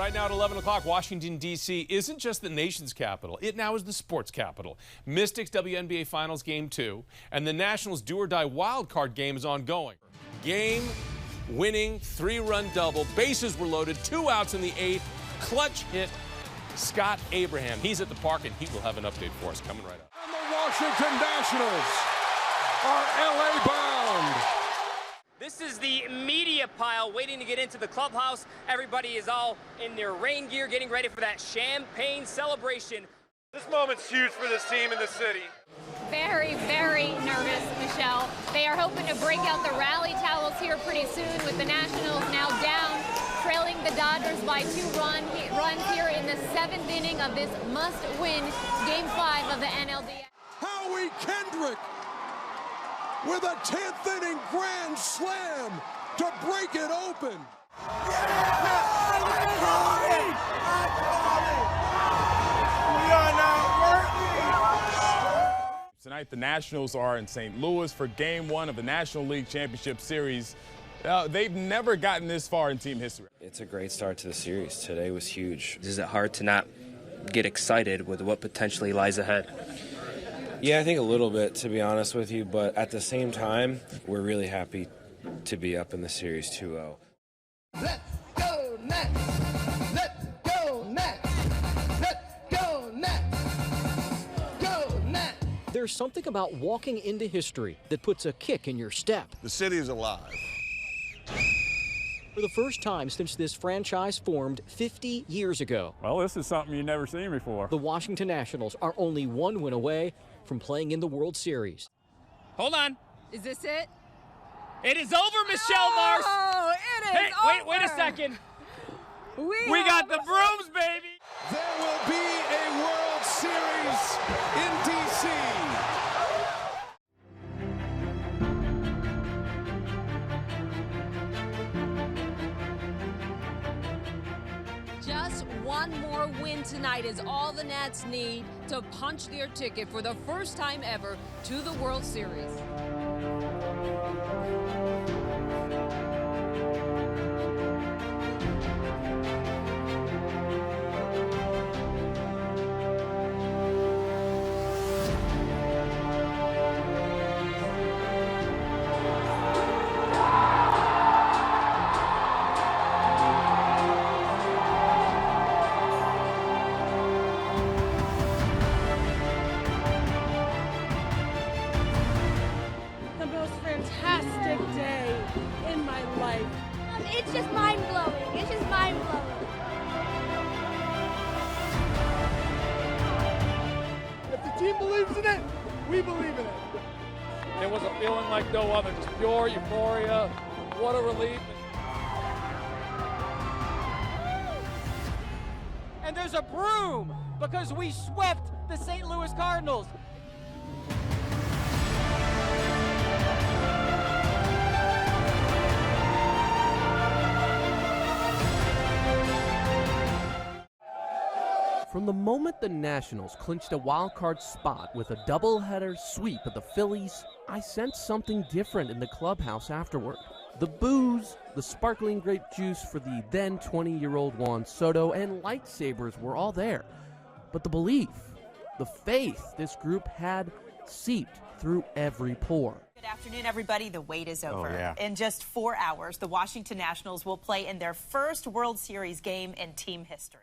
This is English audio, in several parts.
right now at 11 o'clock, Washington, D.C. isn't just the nation's capital. It now is the sports capital. Mystics WNBA Finals Game 2 and the Nationals do-or-die wild card game is ongoing. Game-winning three-run double. Bases were loaded. 2 outs in the 8th. Clutch hit Scott Abraham. He's at the park, and he will have an update for us coming right up. And the Washington Nationals are L.A. bound. This is the media pile waiting to get into the clubhouse. Everybody is all in their rain gear getting ready for that champagne celebration. This moment's huge for this team in the city. Very, very nervous, Michelle. They are hoping to break out the rally towels here pretty soon with the Nationals now down, trailing the Dodgers by 2 runs here in the 7th inning of this must-win Game 5 of the NLDS. Howie Kendrick with a 10th inning grand slam to break it open. Tonight, the Nationals are in St. Louis for Game 1 of the National League Championship Series. They've never gotten this far in team history. It's a great start to the series. Today was huge. Is it hard to not get excited with what potentially lies ahead? Yeah, I think a little bit, to be honest with you, but at the same time, we're really happy to be up in the series 2-0. Let's go Nats! Let's go Nats! Let's go Nats! Go Nats! There's something about walking into history that puts a kick in your step. The city is alive. For the first time since this franchise formed 50 years ago. Well, this is something you've never seen before. The Washington Nationals are only 1 win away from playing in the World Series. Hold on. Is this it? It is over, Michelle Mars. Oh, it is over. Wait a second. We got the brooms, baby. There will be a World Series in D.C. Just one more win tonight is all the Nats need to punch their ticket for the first time ever to the World Series. Fantastic day in my life. It's just mind-blowing. It's just mind-blowing. If the team believes in it, we believe in it. It was a feeling like no other, just pure euphoria. What a relief. And there's a broom because we swept the St. Louis Cardinals. From the moment the Nationals clinched a wild-card spot with a doubleheader sweep of the Phillies, I sensed something different in the clubhouse afterward. The booze, the sparkling grape juice for the then 20-year-old Juan Soto, and lightsabers were all there. But the belief, the faith this group had seeped through every pore. Good afternoon, everybody. The wait is over. Oh, yeah. In just 4 hours, the Washington Nationals will play in their first World Series game in team history.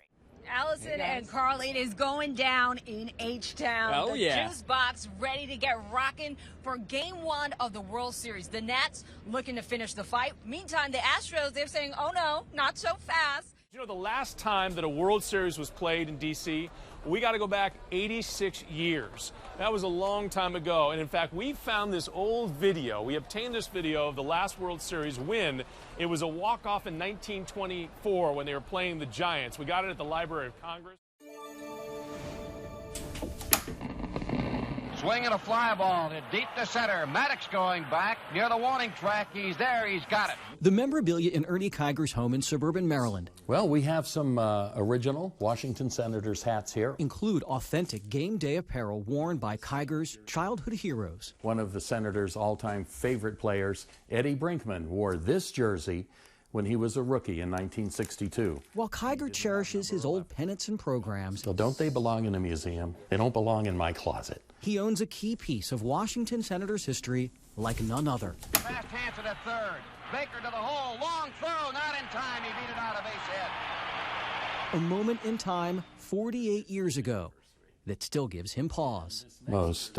Allison and Carl, it is going down in H-Town. Oh, the yeah. Juice Box ready to get rocking for Game 1 of the World Series. The Nats looking to finish the fight. Meantime, the Astros, they're saying, oh, no, not so fast. You know, the last time that a World Series was played in D.C., we got to go back 86 years. That was a long time ago. And in fact, we found this old video. We obtained this video of the last World Series win. It was a walk-off in 1924 when they were playing the Giants. We got it at the Library of Congress. Swinging a fly ball to deep to center. Maddox going back near the warning track. He's there. He's got it. The memorabilia in Ernie Kiger's home in suburban Maryland. Well, we have some original Washington Senators hats here. Include authentic game day apparel worn by Kiger's childhood heroes. One of the Senators' all-time favorite players, Eddie Brinkman, wore this jersey when he was a rookie in 1962. While Kiger cherishes his old pennants and programs, So don't they belong in a museum? They don't belong in my closet. he owns a key piece of Washington Senators history like none other. Fast Hanson at third. Baker to the hole. Long throw. Not in time. He beat it out of base hit. A moment in time 48 years ago that still gives him pause. Most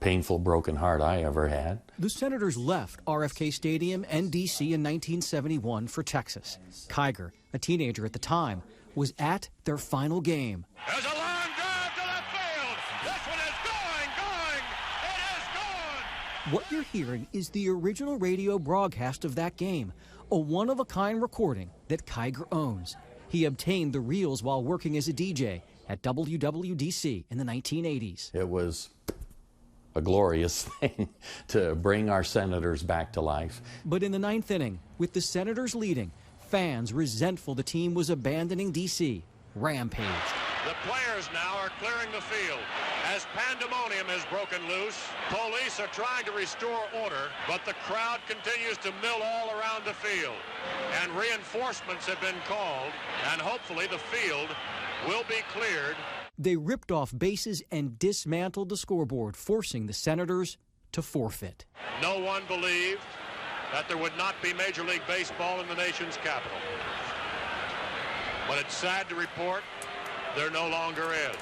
painful broken heart I ever had. The Senators left RFK Stadium and D.C. in 1971 for Texas. Kiger, a teenager at the time, was at their final game. There's a long drive to left field. This one is going. It is gone. What you're hearing is the original radio broadcast of that game, a one-of-a-kind recording that Kiger owns. He obtained the reels while working as a DJ at WWDC in the 1980s. It was a glorious thing to bring our Senators back to life. But in the ninth inning, with the Senators leading, fans resentful the team was abandoning D.C. rampaged. The players now are clearing the field as pandemonium has broken loose. Police are trying to restore order, but the crowd continues to mill all around the field. And reinforcements have been called, and hopefully the field will be cleared. They ripped off bases and dismantled the scoreboard, forcing the Senators to forfeit. No one believed that there would not be Major League Baseball in the nation's capital. But it's sad to report there no longer is.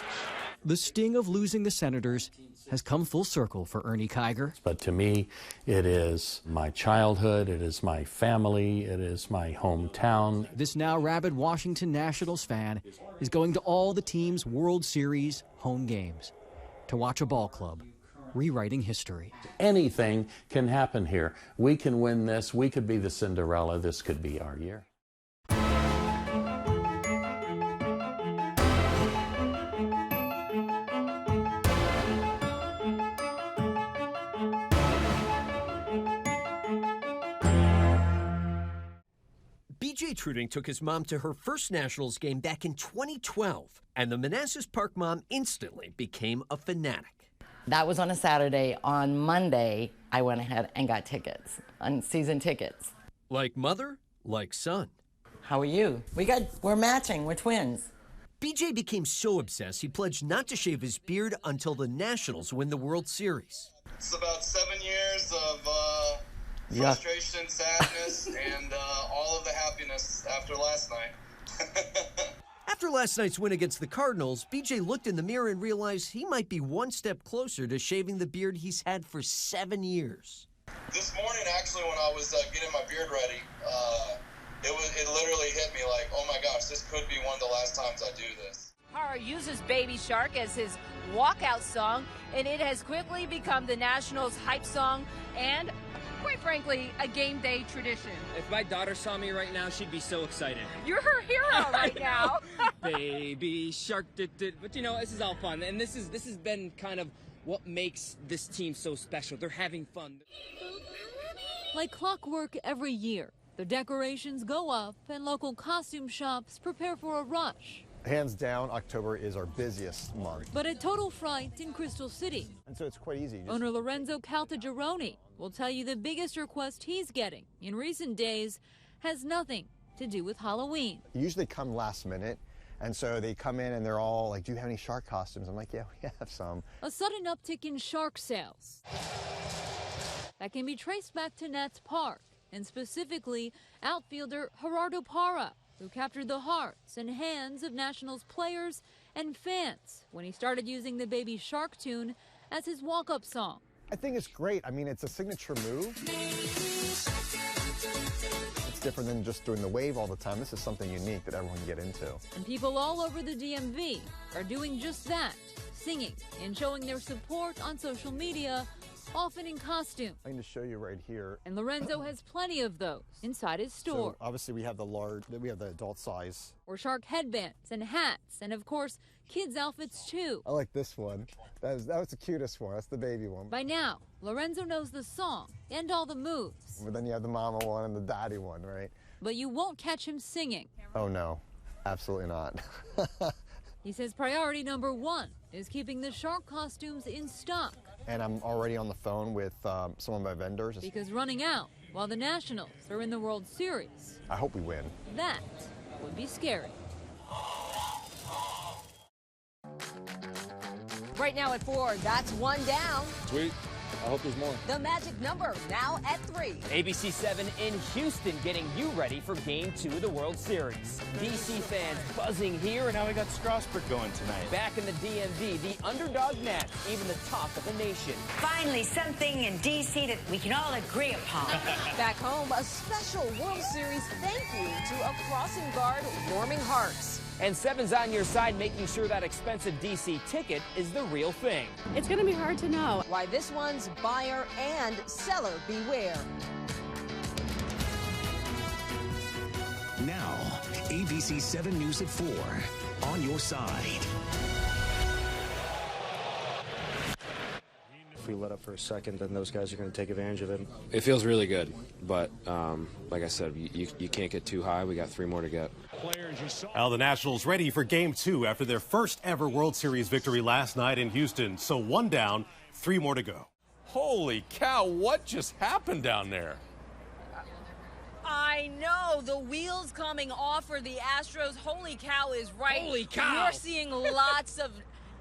The sting of losing the Senators has come full circle for Ernie Kiger. But to me, it is my childhood, it is my family, it is my hometown. This now rabid Washington Nationals fan is going to all the team's World Series home games to watch a ball club rewriting history. Anything can happen here. We can win this. We could be the Cinderella. This could be our year. B.J. Truding took his mom to her first Nationals game back in 2012, and the Manassas Park mom instantly became a fanatic. That was on a Saturday. On Monday, I went ahead and got tickets, season tickets. Like mother, like son. How are you? We're matching, we're twins. B.J. became so obsessed, he pledged not to shave his beard until the Nationals win the World Series. It's about 7 years of frustration, sadness, and all of the happiness after last night. After last night's win against the Cardinals, B.J. looked in the mirror and realized he might be one step closer to shaving the beard he's had for 7 years. This morning, actually, when I was getting my beard ready, it literally hit me like, oh my gosh, this could be one of the last times I do this. Parra uses Baby Shark as his walkout song, and it has quickly become the Nationals' hype song and, quite frankly, a game day tradition. If my daughter saw me right now, she'd be so excited. You're her hero right now. Baby Shark, but you know, this is all fun, and this has been kind of what makes this team so special. They're having fun. Like clockwork every year, the decorations go up and local costume shops prepare for a rush. Hands down, October is our busiest month. But at Total Fright in Crystal City, And so it's quite easy. owner Lorenzo Caltagirone will tell you the biggest request he's getting in recent days has nothing to do with Halloween. They usually come last minute, and so they come in and they're all like, do you have any shark costumes? I'm like, yeah, we have some. A sudden uptick in shark sales that can be traced back to Nats Park, and specifically outfielder Gerardo Parra, who captured the hearts and hands of Nationals players and fans when he started using the Baby Shark tune as his walk-up song. I think it's great. I mean, it's a signature move. It's different than just doing the wave all the time. This is something unique that everyone can get into. And people all over the DMV are doing just that, singing and showing their support on social media, often in costume. I'm going to show you right here. And Lorenzo has plenty of those inside his store. So obviously we have the adult size. Or shark headbands and hats, and of course, kids' outfits too. I like this one. That was the cutest one. That's the baby one. By now, Lorenzo knows the song and all the moves. But then you have the mama one and the daddy one, right? But you won't catch him singing. Oh no, absolutely not. He says priority number one is keeping the shark costumes in stock. And I'm already on the phone with some of my vendors. Because running out while the Nationals are in the World Series. I hope we win. That would be scary. Right now at 4, that's 1 down. Sweet. I hope there's more. The magic number now at 3. ABC 7 in Houston getting you ready for Game 2 of the World Series. DC fans buzzing here. And now we got Strasburg going tonight. Back in the DMV, the underdog Nats, even the talk of the nation. Finally, something in DC that we can all agree upon. Back home, a special World Series thank you to a crossing guard warming hearts. And 7's on your side, making sure that expensive DC ticket is the real thing. It's going to be hard to know. Why this one's buyer and seller beware. Now, ABC 7 News at 4, on your side. If we let up for a second, then those guys are going to take advantage of it. It feels really good, but like I said, you can't get too high. We got 3 more to get. Well, the Nationals ready for Game 2 after their first ever World Series victory last night in Houston. So 1 down, 3 more to go. Holy cow, what just happened down there? I know, the wheels coming off for the Astros. Holy cow is right. Holy cow. You're seeing lots of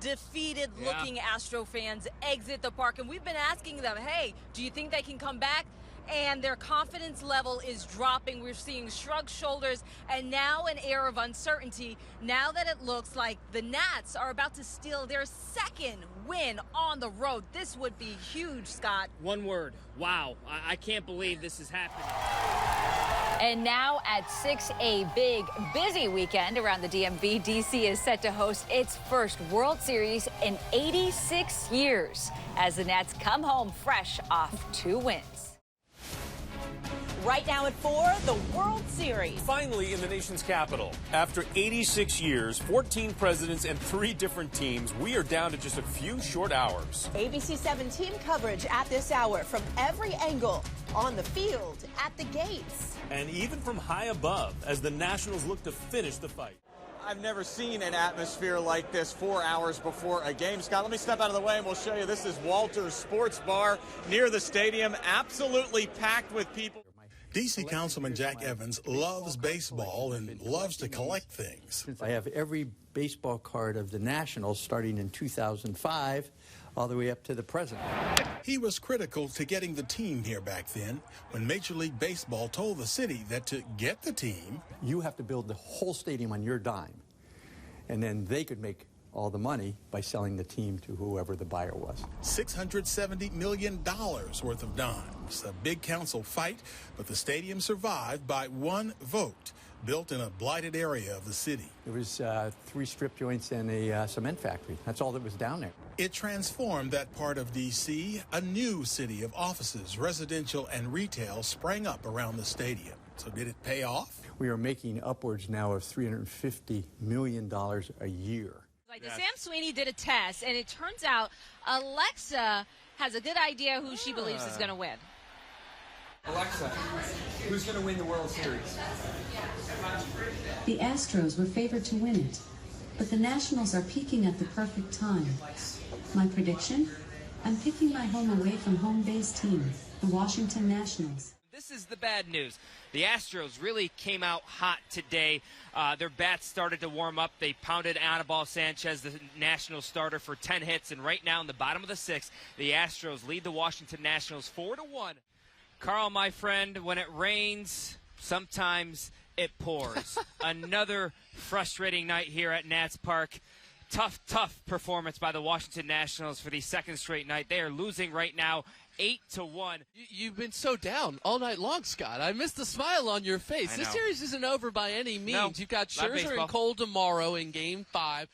defeated-looking Astro fans exit the park, and we've been asking them, hey, do you think they can come back? And their confidence level is dropping. We're seeing shrugged shoulders and now an air of uncertainty now that it looks like the Nats are about to steal their 2nd win on the road. This would be huge, Scott. One word, wow. I can't believe this is happening. And now at 6, a big, busy weekend around the DMV. DC is set to host its first World Series in 86 years as the Nats come home fresh off 2 wins. Right now at 4, the World Series. Finally in the nation's capital. After 86 years, 14 presidents, and 3 different teams, we are down to just a few short hours. ABC 7 team coverage at this hour from every angle, on the field, at the gates. And even from high above, as the Nationals look to finish the fight. I've never seen an atmosphere like this 4 hours before a game. Scott, let me step out of the way and we'll show you. This is Walter's Sports Bar near the stadium, absolutely packed with people. D.C. Councilman Jack Evans loves baseball and loves to collect things. I have every baseball card of the Nationals starting in 2005 all the way up to the present. He was critical to getting the team here back then when Major League Baseball told the city that to get the team, you have to build the whole stadium on your dime, and then they could make all the money by selling the team to whoever the buyer was. $670 million worth of dimes. A big council fight, but the stadium survived by 1 vote, built in a blighted area of the city. There was 3 strip joints and a cement factory. That's all that was down there. It transformed that part of D.C. A new city of offices, residential, and retail sprang up around the stadium. So did it pay off? We are making upwards now of $350 million a year. Sam Sweeney did a test, and it turns out Alexa has a good idea who she believes is going to win. Alexa, who's going to win the World Series? The Astros were favored to win it, but the Nationals are peaking at the perfect time. My prediction? I'm picking my home away from home-based team, the Washington Nationals. This is the bad news. The Astros really came out hot today. Their bats started to warm up. They pounded Anibal Sanchez, the National starter, for 10 hits. And right now, in the bottom of the 6th, the Astros lead the Washington Nationals 4-1. Carl, my friend, when it rains, sometimes it pours. Another frustrating night here at Nats Park. Tough performance by the Washington Nationals for the 2nd straight night. They are losing right now 8-1. You've been so down all night long, Scott. I missed the smile on your face. This series isn't over by any means. No, You've got Scherzer and Cole tomorrow in Game 5.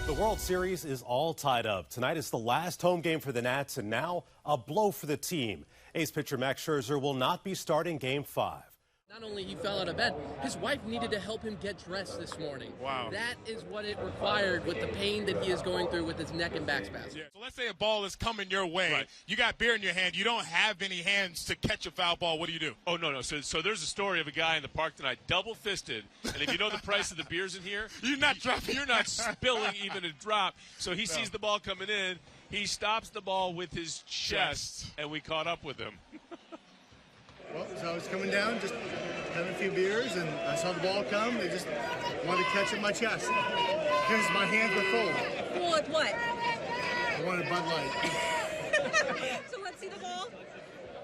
The World Series is all tied up. Tonight is the last home game for the Nats, and now a blow for the team. Ace pitcher Max Scherzer will not be starting Game 5. Not only he fell out of bed, his wife needed to help him get dressed this morning. Wow. That is what it required with the pain that he is going through with his neck and back spasms. Yeah. So let's say a ball is coming your way. Right. You got beer in your hand. You don't have any hands to catch a foul ball. What do? Oh, no. So there's a story of a guy in the park tonight, double-fisted. And if you know the price of the beers in here, you're not dropping. You're not spilling even a drop. So he sees the ball coming in. He stops the ball with his chest, and we caught up with him. Well, so I was coming down, just having a few beers, and I saw the ball come. They just wanted to catch it in my chest because my hands were full. Full with what? I wanted Bud Light. So let's see the ball.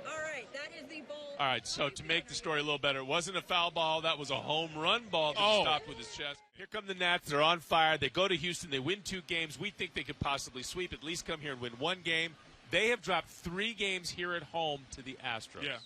All right, that is the ball. All right, so to make the story a little better, it wasn't a foul ball. That was a home run ball that he stopped with his chest. Here come the Nats. They're on fire. They go to Houston. They win 2 games. We think they could possibly sweep, at least come here and win 1 game. They have dropped 3 games here at home to the Astros. Yeah.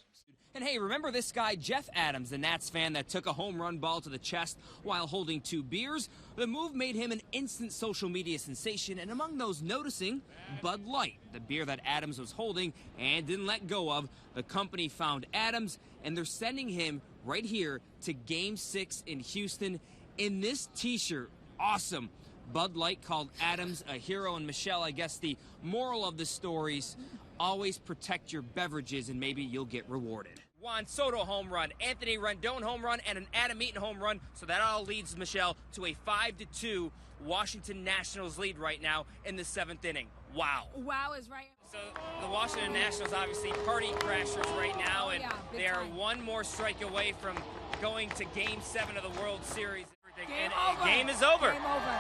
And hey, remember this guy, Jeff Adams, the Nats fan that took a home run ball to the chest while holding 2 beers? The move made him an instant social media sensation, and among those noticing, Bud Light, the beer that Adams was holding and didn't let go of. The company found Adams, and they're sending him right here to Game 6 in Houston in this T-shirt. Awesome. Bud Light called Adams a hero, and Michelle, I guess the moral of the stories, always protect your beverages and maybe you'll get rewarded. Juan Soto home run, Anthony Rendon home run, and an Adam Eaton home run. So that all leads, Michelle, to a 5-2 Washington Nationals lead right now in the 7th inning. Wow. Wow is right. So the Washington Nationals obviously party crashers right now, and they are one more strike away from going to Game 7 of the World Series. Game is over. Game over.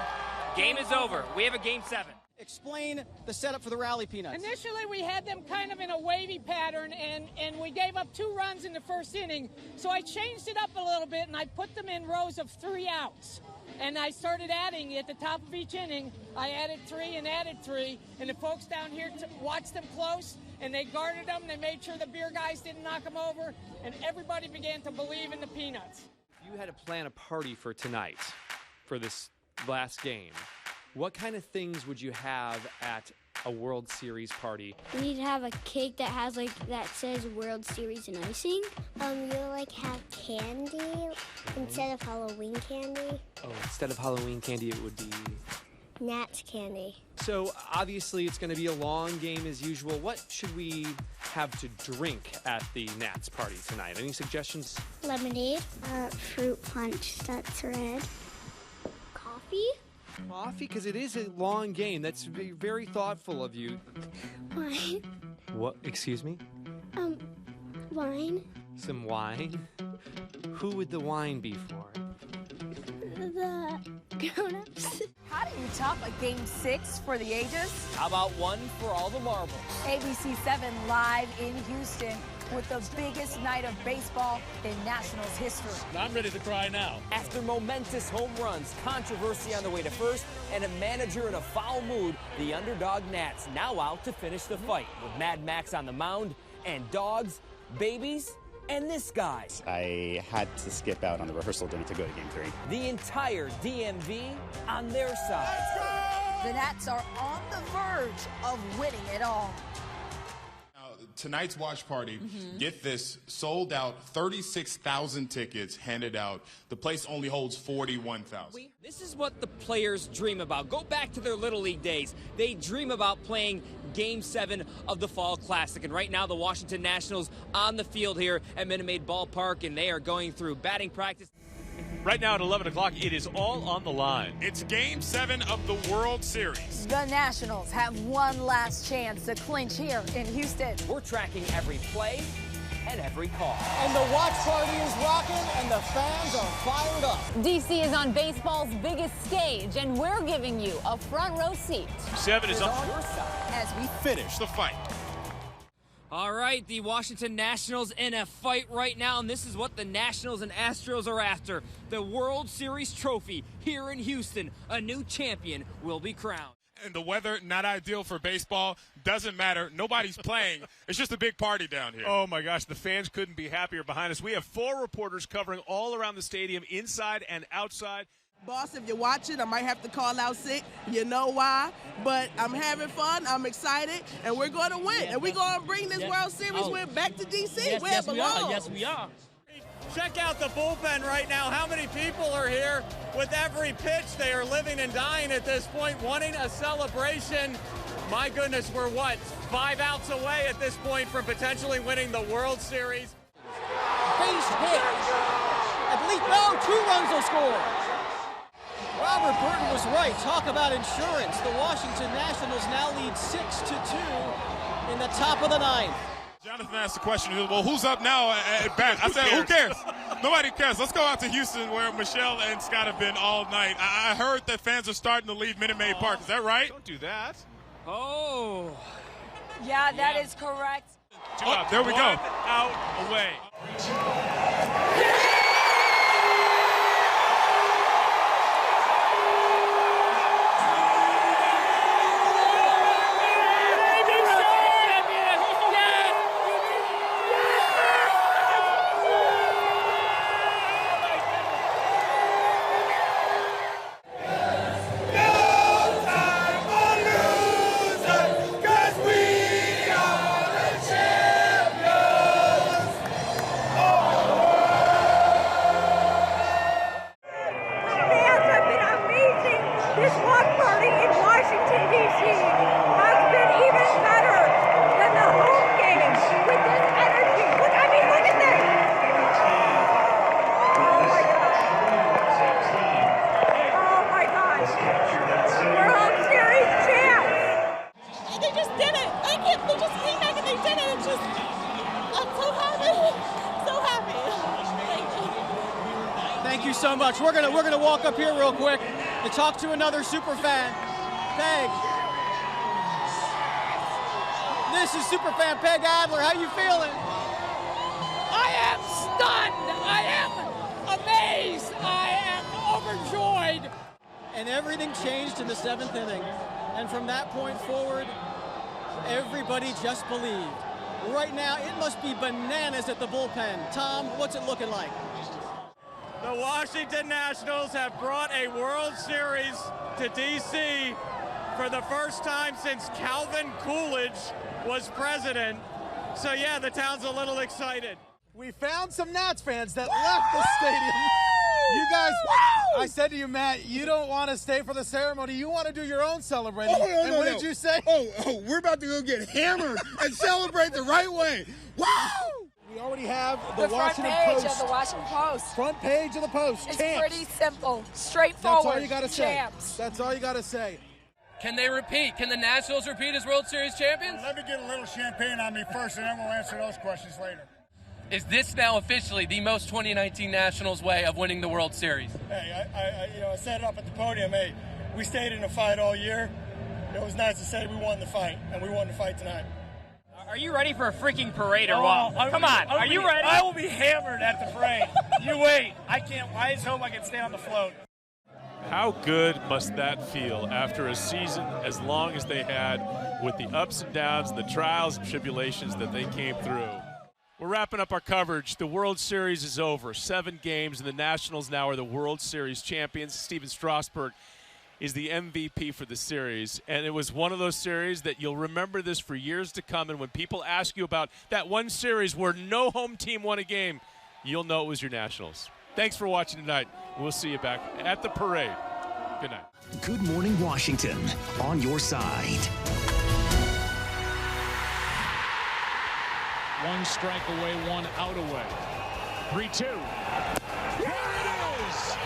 Game is over. We have a Game 7. Explain the setup for the rally, Peanuts. Initially, we had them kind of in a wavy pattern, and we gave up 2 runs in the first inning. So I changed it up a little bit, and I put them in rows of 3 outs. And I started adding at the top of each inning. I added 3 and added 3, and the folks down here watched them close, and they guarded them. They made sure the beer guys didn't knock them over, and everybody began to believe in the Peanuts. If you had to plan a party for tonight, for this last game, what kind of things would you have at a World Series party? We need to have a cake that has that says World Series and icing. You'll have candy instead of Halloween candy. Oh, instead of Halloween candy, it would be Nats candy. So obviously it's going to be a long game as usual. What should we have to drink at the Nats party tonight? Any suggestions? Lemonade, fruit punch that's red, coffee. Coffee, because it is a long game. That's very thoughtful of you. Wine. What? Excuse me? Wine. Some wine? Who would the wine be for? The grown-ups. How do you top a Game 6 for the ages? How about one for all the marbles? ABC 7 live in Houston with the biggest night of baseball in Nationals history. I'm ready to cry now. After momentous home runs, controversy on the way to first, and a manager in a foul mood, the underdog Nats now out to finish the fight with Mad Max on the mound and dogs, babies, and this guy. I had to skip out on the rehearsal dinner to go to Game 3. The entire DMV on their side. The Nats are on the verge of winning it all. Tonight's watch party, get this, sold out, 36,000 tickets handed out. The place only holds 41,000. This is what the players dream about. Go back to their Little League days. They dream about playing Game 7 of the Fall Classic. And right now, the Washington Nationals on the field here at Minute Maid Ballpark, and they are going through batting practice. Right now at 11 o'clock, it is all on the line. It's Game 7 of the World Series. The Nationals have one last chance to clinch here in Houston. We're tracking every play and every call. And the watch party is rocking, and the fans are fired up. DC is on baseball's biggest stage, and we're giving you a front row seat. 7 is on your side as we finish the fight. All right, the Washington Nationals in a fight right now, and this is what the Nationals and Astros are after. The World Series trophy here in Houston. A new champion will be crowned. And the weather, not ideal for baseball. Doesn't matter. Nobody's playing. It's just a big party down here. Oh, my gosh. The fans couldn't be happier behind us. We have 4 reporters covering all around the stadium, inside and outside. Boss, if you're watching, I might have to call out sick. You know why? But I'm having fun. I'm excited, and we're going to win. And we're going to bring this World Series win back to D.C. where it belongs. Yes, we are. Check out the bullpen right now. How many people are here? With every pitch, they are living and dying at this point, wanting a celebration. My goodness, we're what, 5 outs away at this point from potentially winning the World Series. Base hit. At least, no, 2 runs will score. Robert Burton was right. Talk about insurance. The Washington Nationals now lead 6-2 in the top of the 9th. Jonathan asked the question, well, who's up now at bat? I said, who cares? Nobody cares. Let's go out to Houston where Michelle and Scott have been all night. I heard that fans are starting to leave Minute Maid Park. Is that right? Don't do that. Oh. Yeah, that is correct. Oh, there we go. Out, away. This block party in Washington, D.C. has been even better than the home games with this energy. Look at this. Oh my gosh. World Series champs. They just did it. They just came back and they did it. It's just, I'm so happy. So happy. Thank you so much. We're gonna walk up here real quick to talk to another super fan. Peg. This is superfan Peg Adler. How you feeling? I am stunned. I am amazed. I am overjoyed. And everything changed in the 7th inning. And from that point forward, everybody just believed. Right now, it must be bananas at the bullpen. Tom, what's it looking like? The Washington Nationals have brought a World Series to D.C. for the first time since Calvin Coolidge was president. So, yeah, the town's a little excited. We found some Nats fans that left the stadium. You guys, I said to you, Matt, you don't want to stay for the ceremony. You want to do your own celebrating. And what did you say? Oh, we're about to go get hammered and celebrate the right way. Woo! We already have the Washington front page Post. of the Washington Post. Front page of the Post. It's Champs. pretty simple, straightforward. That's all you got to say. Champs. That's all you got to say. Can they repeat? Can the Nationals repeat as World Series champions? Let me get a little champagne on me first, and then we'll answer those questions later. Is this now officially the most 2019 Nationals way of winning the World Series? Hey, I said it up at the podium. Hey, we stayed in a fight all year. It was nice to say we won the fight, and we won the fight tonight. Are you ready for a freaking parade or what? Come on, are you ready? I will be hammered at the parade. You wait. I just hope I can stay on the float. How good must that feel after a season as long as they had, with the ups and downs, the trials and tribulations that they came through? We're wrapping up our coverage. The World Series is over. 7 games, and the Nationals now are the World Series champions. Steven Strasburg is the MVP for the series, and it was one of those series that you'll remember this for years to come, and when people ask you about that one series where no home team won a game, you'll know it was your Nationals. Thanks for watching tonight. We'll see you back at the parade. Good night. Good Morning Washington, on your side. One strike away, one out away. 3-2. Here it is.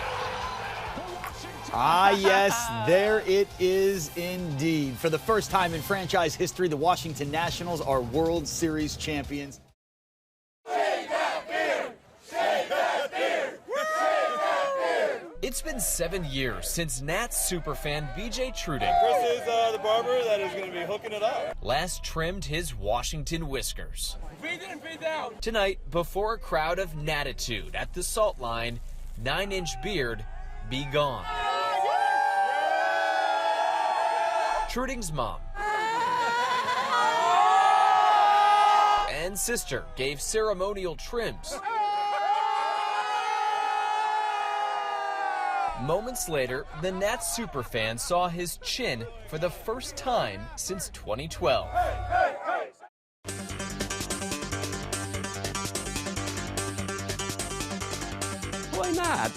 Ah, yes, there it is indeed. For the first time in franchise history, the Washington Nationals are World Series champions. Shake that beard! Shake that beard! Shake that beard! It's been 7 years since Nats superfan B.J. Truding Chris is the barber that is going to be hooking it up. last trimmed his Washington whiskers. Breathe in and breathe out. Tonight, before a crowd of Natitude at the Salt Line, 9-inch beard be gone. Truding's mom and sister gave ceremonial trims. Moments later, the Nats superfan saw his chin for the first time since 2012. Why not?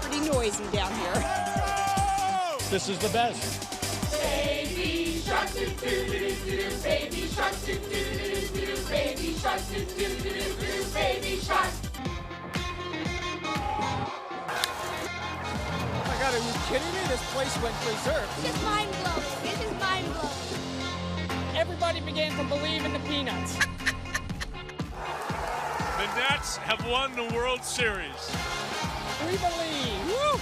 Pretty noisy down here. This is the best. Baby shark, doo doo doo doo, baby shark, doo doo doo doo, baby shark, doo doo doo doo, baby shark. Oh my God, are you kidding me? This place went berserk. This is mind blowing. This is mind blowing. Everybody everybody began to believe in the Peanuts. The Nats have won the World Series. We believe. Woo!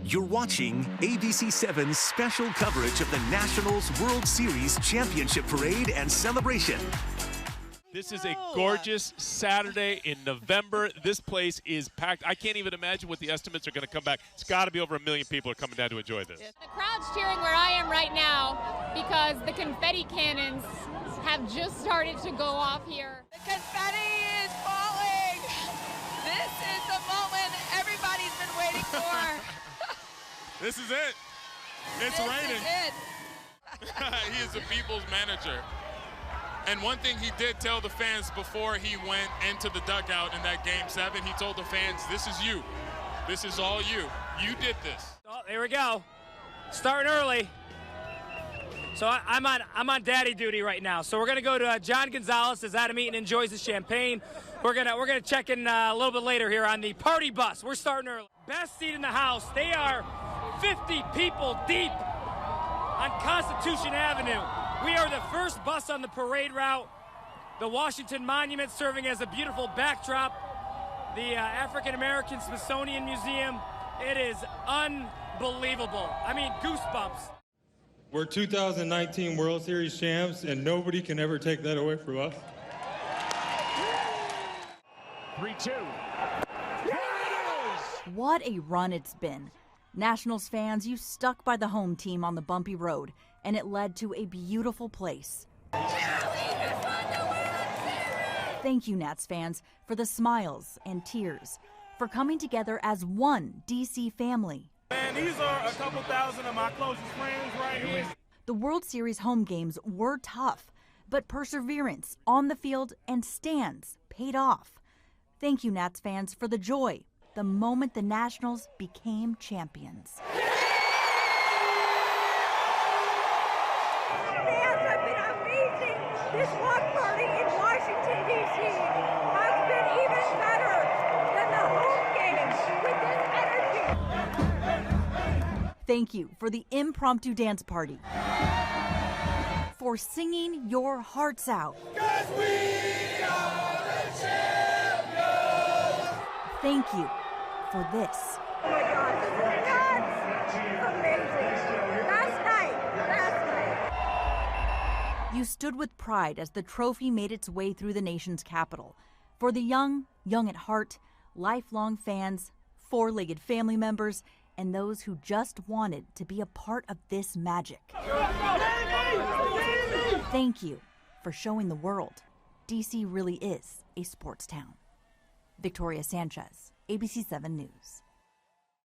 You're watching ABC7's special coverage of the Nationals World Series Championship Parade and Celebration. This is a gorgeous Saturday in November. This place is packed. I can't even imagine what the estimates are going to come back. It's got to be over 1 million people are coming down to enjoy this. The crowd's cheering where I am right now because the confetti cannons have just started to go off here. The confetti is falling. This is the moment everybody's been waiting for. This is it. It's raining. He is the people's manager. And one thing he did tell the fans before he went into the dugout in that Game 7, he told the fans, this is you. This is all you. You did this. Oh, there we go. Starting early. So I'm on daddy duty right now. So we're gonna go to John Gonzalez as Adam Eaton enjoys the champagne. We're gonna check in a little bit later here on the party bus. We're starting early. Best seat in the house. They are 50 people deep on Constitution Avenue. We are the first bus on the parade route. The Washington Monument serving as a beautiful backdrop. The African American Smithsonian Museum. It is unbelievable. I mean, goosebumps. We're 2019 World Series champs, and nobody can ever take that away from us. 3-2. What a run it's been. Nationals fans, you stuck by the home team on the bumpy road, and it led to a beautiful place. Thank you, Nats fans, for the smiles and tears, for coming together as one DC family. Man, these are a couple thousand of my closest friends right here. The World Series home games were tough, but perseverance on the field and stands paid off. Thank you, Nats fans, for the joy the moment the Nationals became champions. Fans have been amazing. This block party in Washington, D.C. has been even better than the home games with this energy. Thank you for the impromptu dance party, for singing your hearts out. 'Cause we are the champions. Thank you for this. Oh my God, this is nuts. Amazing. Last night. You stood with pride as the trophy made its way through the nation's capital. For the young at heart, lifelong fans, four-legged family members, and those who just wanted to be a part of this magic. Thank you for showing the world DC really is a sports town. Victoria Sanchez, ABC7 News.